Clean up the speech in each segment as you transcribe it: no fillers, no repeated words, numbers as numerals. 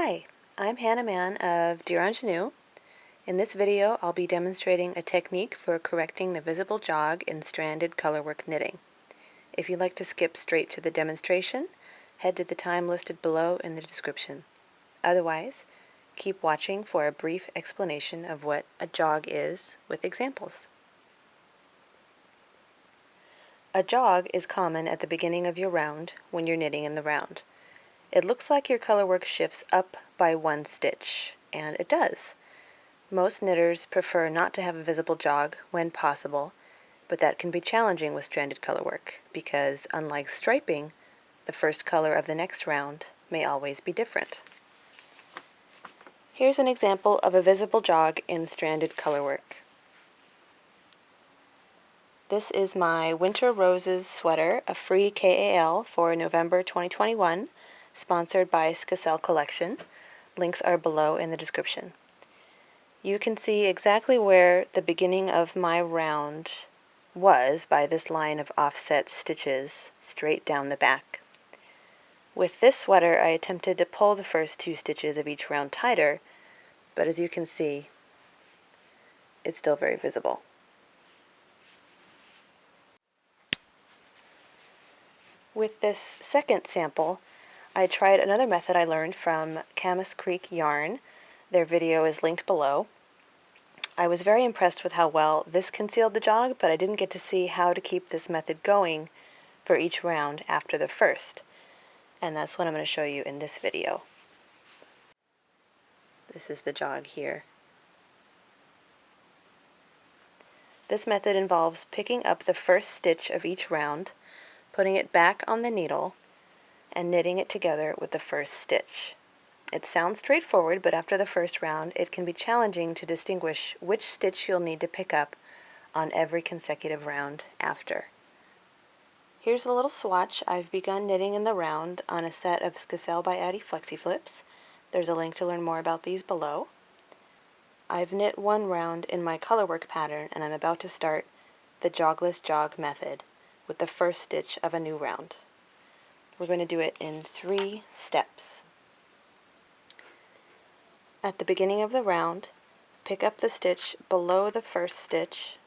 Hi, I'm Hannah Mann of Dear Ingenue. In this video, I'll be demonstrating a technique for correcting the visible jog in stranded colorwork knitting. If you'd like to skip straight to the demonstration, head to the time listed below in the description. Otherwise, keep watching for a brief explanation of what a jog is with examples. A jog is common at the beginning of your round when you're knitting in the round. It looks like your colorwork shifts up by one stitch, and it does. Most knitters prefer not to have a visible jog when possible, but that can be challenging with stranded colorwork because, unlike striping, the first color of the next round may always be different. Here's an example of a visible jog in stranded colorwork. This is my Winter Roses sweater, a free KAL for November 2021, sponsored by Skacel Collection. Links are below in the description. You can see exactly where the beginning of my round was by this line of offset stitches straight down the back. With this sweater, I attempted to pull the first two stitches of each round tighter, but as you can see, it's still very visible. With this second sample, I tried another method I learned from Camas Creek Yarn. Their video is linked below. I was very impressed with how well this concealed the jog, but I didn't get to see how to keep this method going for each round after the first. And that's what I'm going to show you in this video. This is the jog here. This method involves picking up the first stitch of each round, putting it back on the needle, and knitting it together with the first stitch. It sounds straightforward, but after the first round, it can be challenging to distinguish which stitch you'll need to pick up on every consecutive round after. Here's a little swatch. I've begun knitting in the round on a set of Skacel by Addie Flexi Flips. There's a link to learn more about these below. I've knit one round in my colorwork pattern, and I'm about to start the jogless jog method with the first stitch of a new round. We're going to do it in 3 steps. At the beginning of the round, pick up the stitch below the first stitch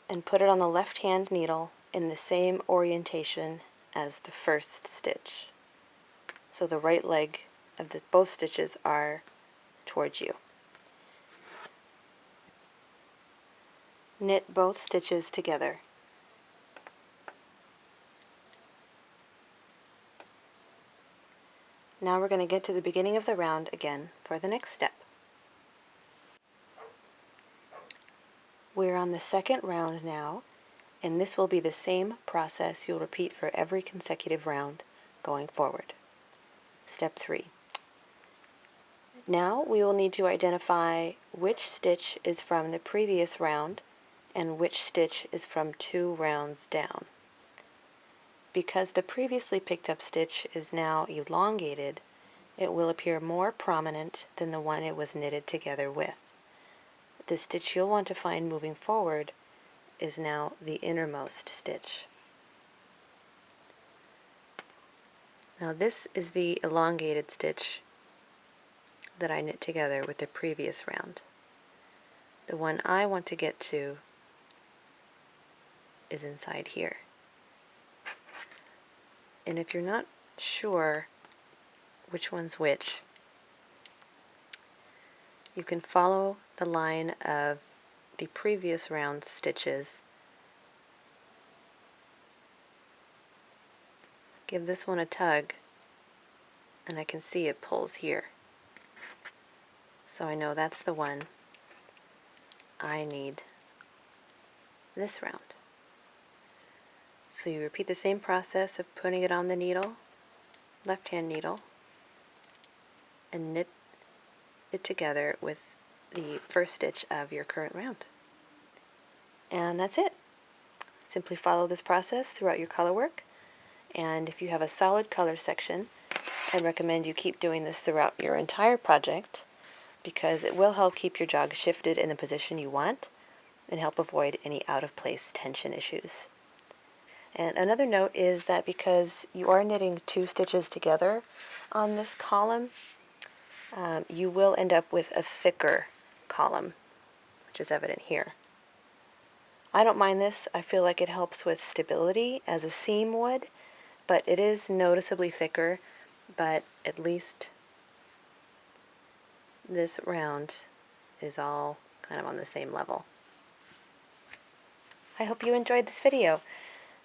and put it on the left-hand needle in the same orientation as the first stitch. So the right leg of both stitches are towards you. Knit both stitches together. Now we're going to get to the beginning of the round again for the next step. We're on the second round now, and this will be the same process you'll repeat for every consecutive round going forward. Step 3. Now we will need to identify which stitch is from the previous round and which stitch is from 2 rounds down. Because the previously picked up stitch is now elongated, it will appear more prominent than the one it was knitted together with. The stitch you'll want to find moving forward is now the innermost stitch. Now this is the elongated stitch that I knit together with the previous round. The one I want to get to is inside here. And if you're not sure which one's which, you can follow the line of the previous round stitches. Give this one a tug, and I can see it pulls here. So I know that's the one I need this round. So you repeat the same process of putting it on the needle, left-hand needle, and knit it together with the first stitch of your current round. And that's it. Simply follow this process throughout your colorwork, and if you have a solid color section, I'd recommend you keep doing this throughout your entire project because it will help keep your jog shifted in the position you want and help avoid any out-of-place tension issues. And another note is that because you are knitting 2 stitches together on this column, you will end up with a thicker column, which is evident here. I don't mind this. I feel like it helps with stability as a seam would, but it is noticeably thicker, but at least this round is all kind of on the same level. I hope you enjoyed this video.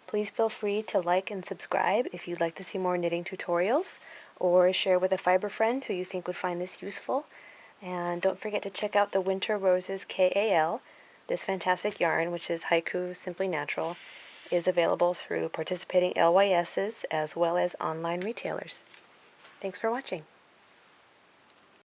Please feel free to like and subscribe if you'd like to see more knitting tutorials, or share with a fiber friend who you think would find this useful. And don't forget to check out the Winter Roses KAL. This fantastic yarn, which is Haiku Simply Natural, is available through participating LYSs as well as online retailers. Thanks for watching.